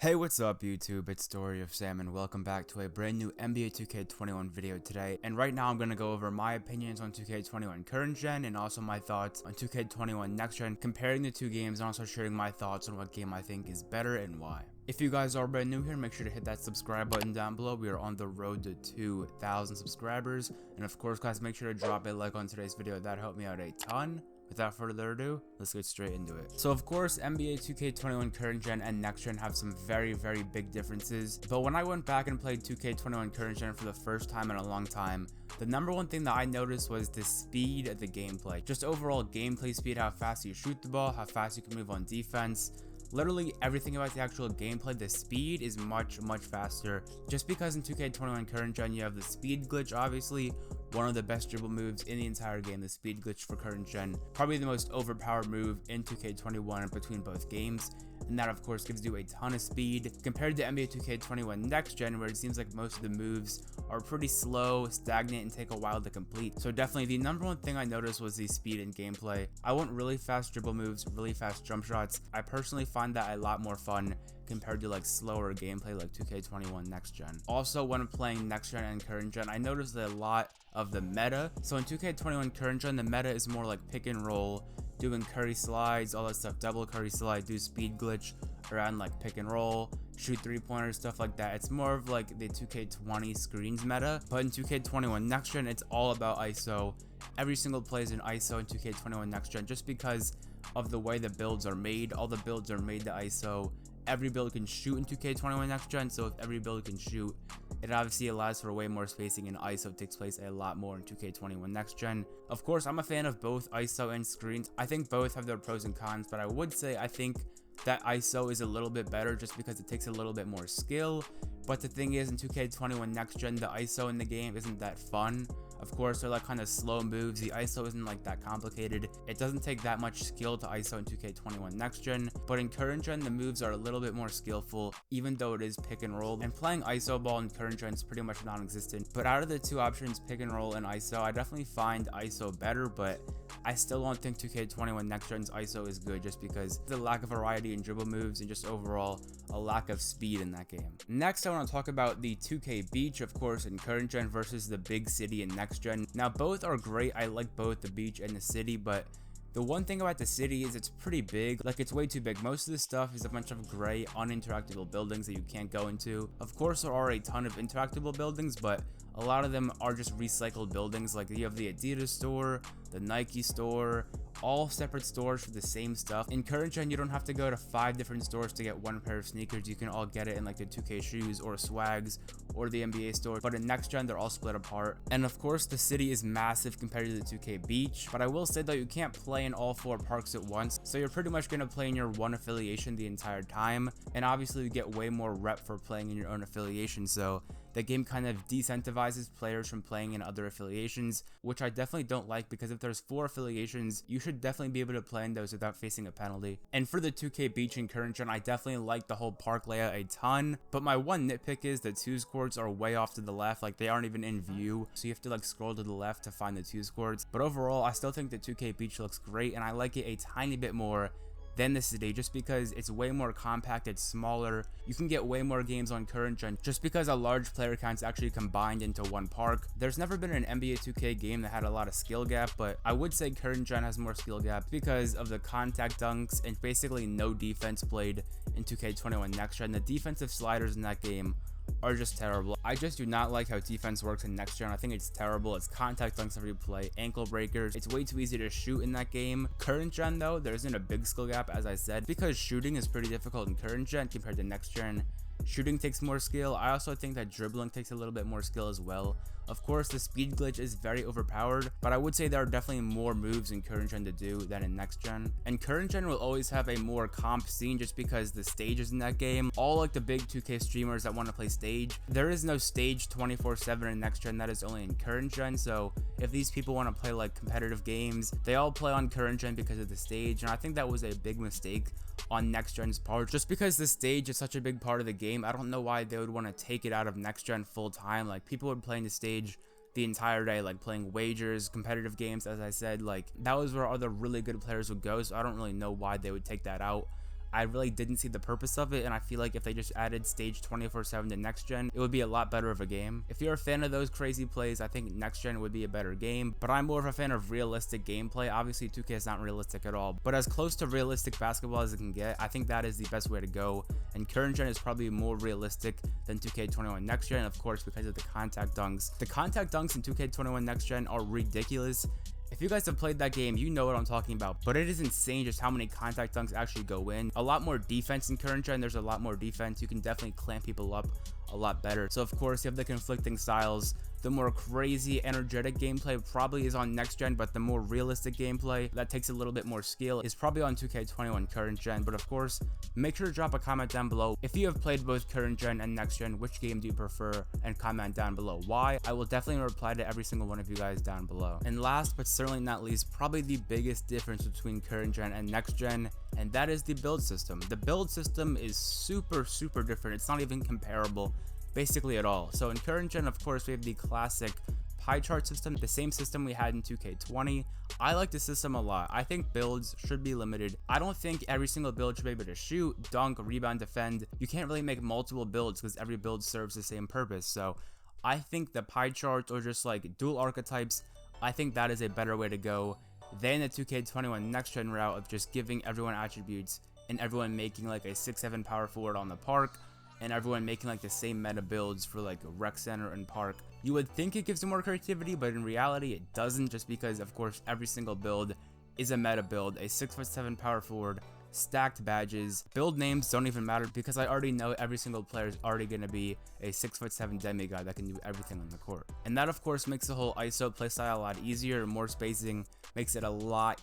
Hey, what's up YouTube? It's Story of Sam and welcome back to a brand new NBA 2K21 video today. And right now I'm going to go over my opinions on 2K21 current gen and also my thoughts on 2K21 next gen, comparing the two games and also sharing my thoughts on what game I think is better and why. If you guys are brand new here, make sure to hit that subscribe button down below. We are on the road to 2,000 subscribers. And of course guys, make sure to drop a like on today's video. That helped me out a ton. Without further ado, let's get straight into it. So of course, NBA 2K21 current gen and next gen have some very big differences. But when I went back and played 2K21 current gen for the first time in a long time, the number one thing that I noticed was the speed of the gameplay. Just overall gameplay speed, how fast you shoot the ball, how fast you can move on defense. Literally everything about the actual gameplay, the speed is much faster. Just because in 2K21 current gen you have the speed glitch, obviously one of the best dribble moves in the entire game, the speed glitch for current gen. Probably the most overpowered move in 2K21 between both games. And that of course gives you a ton of speed compared to NBA 2K21 next gen, where it seems like most of the moves are pretty slow, stagnant, and take a while to complete. So definitely the number one thing I noticed was the speed in gameplay. I want really fast dribble moves, really fast jump shots. I personally find that a lot more fun compared to like slower gameplay like 2K21 next gen. Also, when I'm playing next gen and current gen, I noticed a lot of the meta. So in 2K21 current gen, the meta is more like pick and roll, doing curry slides, all that stuff, double curry slide, do speed glitch around like pick and roll, shoot three-pointers, stuff like that. It's more of like the 2K20 screens meta, but in 2K21 next gen, it's all about ISO. Every single play is in ISO in 2K21 next gen, just because of the way the builds are made. All the builds are made to ISO. Every build can shoot in 2K21 next gen, so if every build can shoot, it obviously allows for way more spacing, and ISO takes place a lot more in 2K21 next gen. Of course, I'm a fan of both ISO and screens. I think both have their pros and cons, but I would say I think that ISO is a little bit better just because it takes a little bit more skill. But the thing is, in 2K21 next gen, the ISO in the game isn't that fun. Of course, they're like kind of slow moves. The ISO isn't like that complicated. It doesn't take that much skill to ISO in 2K21 next gen, but in current gen, the moves are a little bit more skillful, even though it is pick and roll. And playing ISO ball in current gen is pretty much non-existent. But out of the two options, pick and roll and ISO, I definitely find ISO better, but I still don't think 2K21 next gen's ISO is good, just because the lack of variety in dribble moves and just overall a lack of speed in that game. Next, I want to talk about the 2K beach, of course, in current gen versus the big city in next gen. Now, both are great. I like both the beach and the city, but the one thing about the city is it's pretty big. Like, it's way too big. Most of the stuff is a bunch of gray, uninteractable buildings that you can't go into. Of course, there are a ton of interactable buildings, but a lot of them are just recycled buildings. Like, you have the Adidas store, the Nike store, all separate stores for the same stuff. In current gen, you don't have to go to 5 different stores to get one pair of sneakers. You can all get it in like the 2K shoes or swags or the NBA store, but in next gen, they're all split apart. And of course, the city is massive compared to the 2K beach, but I will say though, you can't play in all 4 parks at once, so you're pretty much gonna play in your one affiliation the entire time, and obviously you get way more rep for playing in your own affiliation, so the game kind of decentivizes players from playing in other affiliations, which I definitely don't like, because if there's 4 affiliations, you should definitely be able to play in those without facing a penalty. And for the 2K beach in current gen, I definitely like the whole park layout a ton, but my one nitpick is the 2s courts are way off to the left, like they aren't even in view, so you have to like scroll to the left to find the 2s courts. But overall, I still think the 2K beach looks great, and I like it a tiny bit more than the city, just because it's way more compact, it's smaller. You can get way more games on current gen just because a large player count's actually combined into one park. There's never been an NBA 2K game that had a lot of skill gap, but I would say current gen has more skill gap because of the contact dunks and basically no defense played in 2K21 next gen. The defensive sliders in that game are just terrible. I just do not like how defense works in next gen. I think it's terrible. It's contact dunks every play, ankle breakers. It's way too easy to shoot in that game. Current gen though, there isn't a big skill gap, as I said, because shooting is pretty difficult in current gen compared to next gen. Shooting takes more skill. I also think that dribbling takes a little bit more skill as well. Of course, the speed glitch is very overpowered, but I would say there are definitely more moves in current gen to do than in next gen. And current gen will always have a more comp scene just because the stages in that game, all like the big 2K streamers that want to play stage, there is no stage 24/7 in next gen. That is only in current gen. So if these people want to play like competitive games, they all play on current gen because of the stage, and I think that was a big mistake on next gen's part, just because the stage is such a big part of the game. I don't know why they would want to take it out of next gen full time. Like, people would play in the stage the entire day, like playing wagers, competitive games. As I said, like that was where other really good players would go, so I don't really know why they would take that out. I really didn't see the purpose of it, and I feel like if they just added stage 24/7 to next gen, it would be a lot better of a game. If you're a fan of those crazy plays, I think next gen would be a better game, but I'm more of a fan of realistic gameplay. Obviously 2K is not realistic at all, but as close to realistic basketball as it can get, I think that is the best way to go, and current gen is probably more realistic than 2K21 next gen, of course, because of the contact dunks. The contact dunks in 2K21 next gen are ridiculous. If you guys have played that game, you know what I'm talking about, but it is insane just how many contact dunks actually go in. A lot more defense in current gen. There's a lot more defense. You can definitely clamp people up a lot better. So of course you have the conflicting styles. The more crazy, energetic gameplay probably is on next gen, but the more realistic gameplay that takes a little bit more skill is probably on 2K21 current gen. But of course, make sure to drop a comment down below if you have played both current gen and next gen. Which game do you prefer? And comment down below why. I will definitely reply to every single one of you guys down below. And last but certainly not least, probably the biggest difference between current gen and next gen, and that is the build system. The build system is super different. It's not even comparable basically at all. So in current gen, of course, we have the classic pie chart system, the same system we had in 2K20. I like the system a lot. I think builds should be limited. I don't think every single build should be able to shoot, dunk, rebound, defend. You can't really make multiple builds because every build serves the same purpose. So I think the pie charts or just like dual archetypes, I think that is a better way to go than the 2K21 next gen route of just giving everyone attributes and everyone making like a 6'7" power forward on the park, and everyone making like the same meta builds for like rec center and park. You would think it gives you more creativity, but in reality it doesn't, just because of course every single build is a meta build. A 6'7" power forward, stacked badges, build names don't even matter because I already know every single player is already going to be a 6'7" demigod that can do everything on the court. And that of course makes the whole ISO playstyle a lot easier. More spacing makes it a lot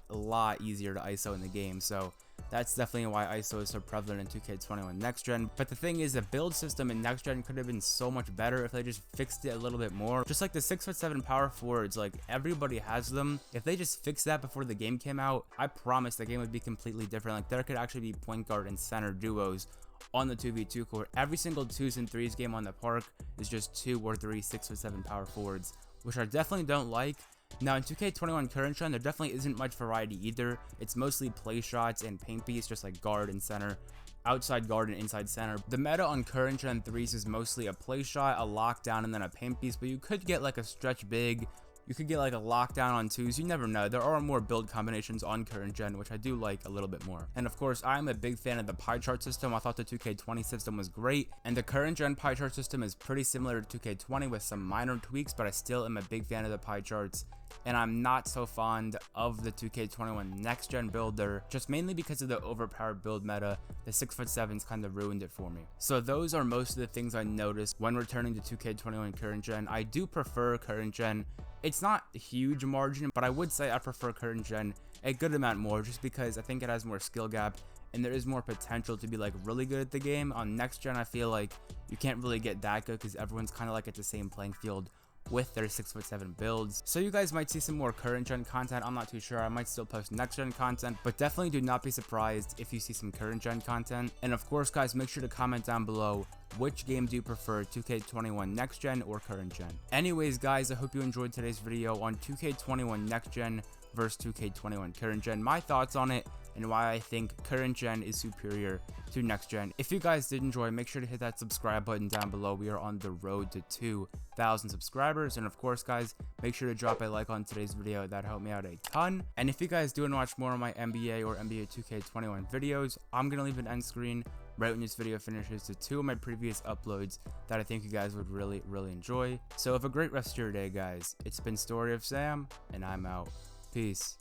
easier to ISO in the game. So that's definitely why ISO is so prevalent in 2K21 next gen. But the thing is, the build system in next gen could have been so much better if they just fixed it a little bit more. Just like the 6'7" power forwards, like everybody has them. If they just fixed that before the game came out, I promise the game would be completely different. Like there could actually be point guard and center duos on the 2v2 court. Every single 2s and 3s game on the park is just 2 or 3 6'7" power forwards, which I definitely don't like. Now in 2K21 current gen, there definitely isn't much variety either. It's mostly play shots and paint piece, just like guard and center, outside guard and inside center. The meta on current gen 3s is mostly a play shot, a lockdown, and then a paint piece, but you could get like a stretch big. You could get like a lockdown on 2s, you never know. There are more build combinations on current gen, which I do like a little bit more. And of course, I'm a big fan of the pie chart system. I thought the 2K20 system was great, and the current gen pie chart system is pretty similar to 2K20 with some minor tweaks, but I still am a big fan of the pie charts. And I'm not so fond of the 2K21 next gen builder, just mainly because of the overpowered build meta. The 6'7" kind of ruined it for me. So those are most of the things I noticed when returning to 2K21 current gen. I do prefer current gen. It's not a huge margin, but I would say I prefer current gen a good amount more, just because I think it has more skill gap and there is more potential to be like really good at the game. On next gen, I feel like you can't really get that good because everyone's kind of like at the same playing field with their 6'7" builds. So you guys might see some more current gen content. I'm not too sure. I might still post next gen content, but definitely do not be surprised if you see some current gen content. And of course, guys, make sure to comment down below which game do you prefer, 2K21 next gen or current gen. Anyways, guys, I hope you enjoyed today's video on 2K21 next gen versus 2K21 current gen, my thoughts on it and why I think current gen is superior to next gen. If you guys did enjoy, make sure to hit that subscribe button down below. We are on the road to 2,000 subscribers. And of course, guys, make sure to drop a like on today's video. That helped me out a ton. And if you guys do want to watch more of my NBA or NBA 2K21 videos, I'm going to leave an end screen right when this video finishes to 2 of my previous uploads that I think you guys would really enjoy. So have a great rest of your day, guys. It's been Story of Sam, and I'm out. Peace.